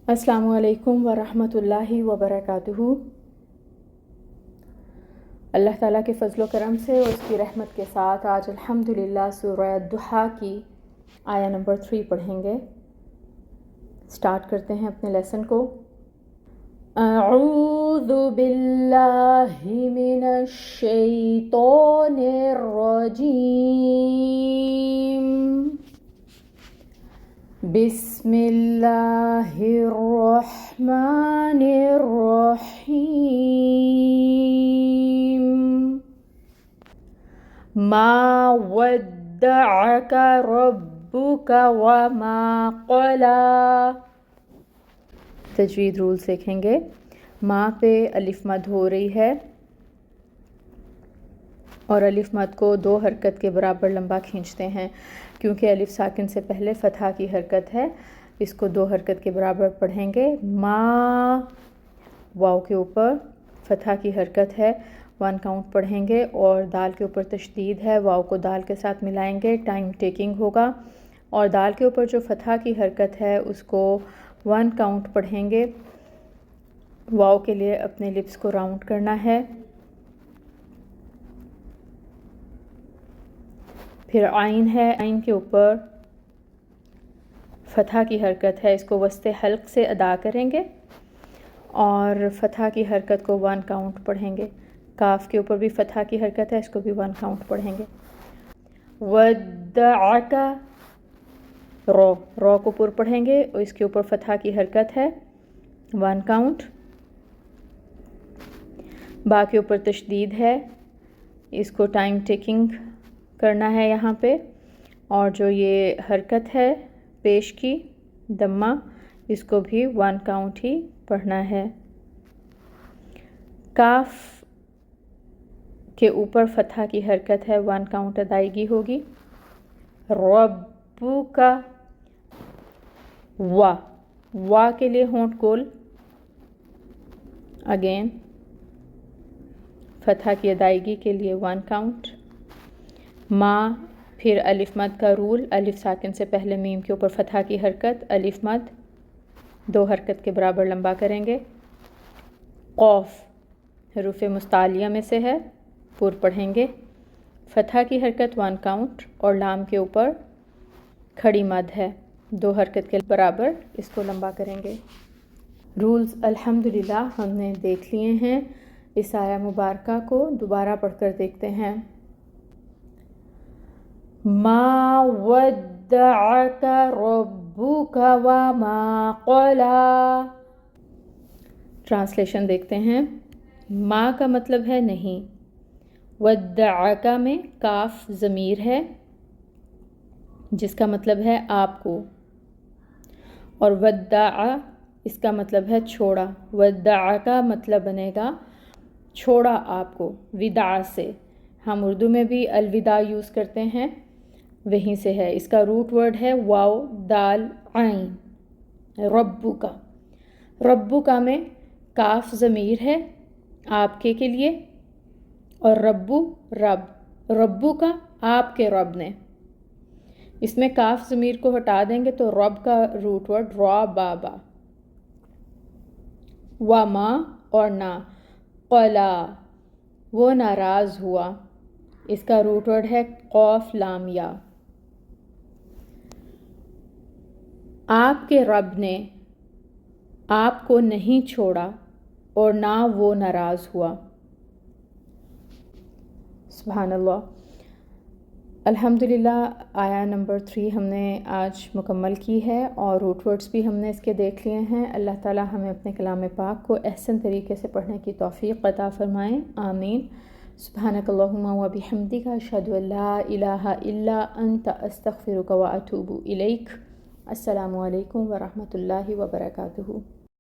السلام علیکم ورحمۃ اللہ وبرکاتہ۔ اللہ تعالیٰ کے فضل و کرم سے اور اس کی رحمت کے ساتھ آج الحمدللہ سورہ الضحیٰ کی آیہ نمبر 3 پڑھیں گے۔ سٹارٹ کرتے ہیں اپنے لیسن کو۔ اعوذ باللہ من الشیطان الرجیم، بسم اللہ الرحمن الرحیم۔ ما ودعک ربک وما قلی۔ تجوید رول سیکھیں گے۔ ماں پہ الف مد ہو رہی ہے اور الف مد کو 2 حرکت کے برابر لمبا کھینچتے ہیں، کیونکہ الف ساکن سے پہلے فتحہ کی حرکت ہے، اس کو 2 حرکت کے برابر پڑھیں گے۔ ماں، واو کے اوپر فتحہ کی حرکت ہے، 1 کاؤنٹ پڑھیں گے، اور دال کے اوپر تشدید ہے، واو کو دال کے ساتھ ملائیں گے، ٹائم ٹیکنگ ہوگا، اور دال کے اوپر جو فتحہ کی حرکت ہے اس کو 1 کاؤنٹ پڑھیں گے۔ واو کے لیے اپنے لپس کو راؤنڈ کرنا ہے۔ پھر عین ہے، عین کے اوپر فتحہ کی حرکت ہے، اس کو وسط حلق سے ادا کریں گے اور فتحہ کی حرکت کو 1 کاؤنٹ پڑھیں گے۔ کاف کے اوپر بھی فتحہ کی حرکت ہے، اس کو بھی 1 کاؤنٹ پڑھیں گے۔ ودعک، رو کو پر پڑھیں گے اور اس کے اوپر فتحہ کی حرکت ہے، 1 کاؤنٹ۔ با کے اوپر تشدید ہے، اس کو ٹائم ٹیکنگ کرنا ہے یہاں پہ، اور جو یہ حرکت ہے پیش کی دمہ، اس کو بھی 1 کاؤنٹ ہی پڑھنا ہے۔ کاف کے اوپر فتحہ کی حرکت ہے، 1 کاؤنٹ ادائیگی ہوگی۔ ربو کا، وا کے لیے ہونٹ گول، اگین فتحہ کی ادائیگی کے لیے 1 کاؤنٹ۔ ما، پھر الف مد کا رول، الف ساکن سے پہلے میم کے اوپر فتحہ کی حرکت، الف مد 2 حرکت کے برابر لمبا کریں گے۔ قوف حروف مستعلیہ میں سے ہے، پر پڑھیں گے، فتحہ کی حرکت 1 کاؤنٹ، اور لام کے اوپر کھڑی مد ہے، 2 حرکت کے برابر اس کو لمبا کریں گے۔ رولز الحمدللہ ہم نے دیکھ لیے ہیں۔ اس آیہ مبارکہ کو دوبارہ پڑھ کر دیکھتے ہیں۔ ما ودعک ربک وما قلی۔ ٹرانسلیشن دیکھتے ہیں۔ ما کا مطلب ہے نہیں، ودعک میں کاف ضمیر ہے جس کا مطلب ہے آپ کو، اور ودع اس کا مطلب ہے چھوڑا۔ ودع کا مطلب بنے گا چھوڑا آپ کو، وداع سے، ہم اردو میں بھی الوداع یوز کرتے ہیں، وہیں سے ہے۔ اس کا روٹ ورڈ ہے واو دال عین، ربو کا۔ ربو کا میں کاف ضمیر ہے آپ کے لیے، اور ربو رب، ربو کا آپ کے رب نے۔ اس میں کاف ضمیر کو ہٹا دیں گے تو رب کا روٹ ورڈ را بابا، وما اور نا، قلا وہ ناراض ہوا، اس کا روٹ ورڈ ہے قوف لام یا۔ آپ کے رب نے آپ کو نہیں چھوڑا اور نہ وہ ناراض ہوا۔ سبحان اللہ۔ الحمدللہ آیہ نمبر 3 ہم نے آج مکمل کی ہے، اور روٹ ورڈز بھی ہم نے اس کے دیکھ لیے ہیں۔ اللہ تعالی ہمیں اپنے کلام پاک کو احسن طریقے سے پڑھنے کی توفیق عطا فرمائیں، آمین۔ سبحانک اللہم و بحمدک، اشہد ان لا الہ الا انت، استغفرک و اتوب الیک۔ السلام علیکم ورحمۃ اللہ وبرکاتہ۔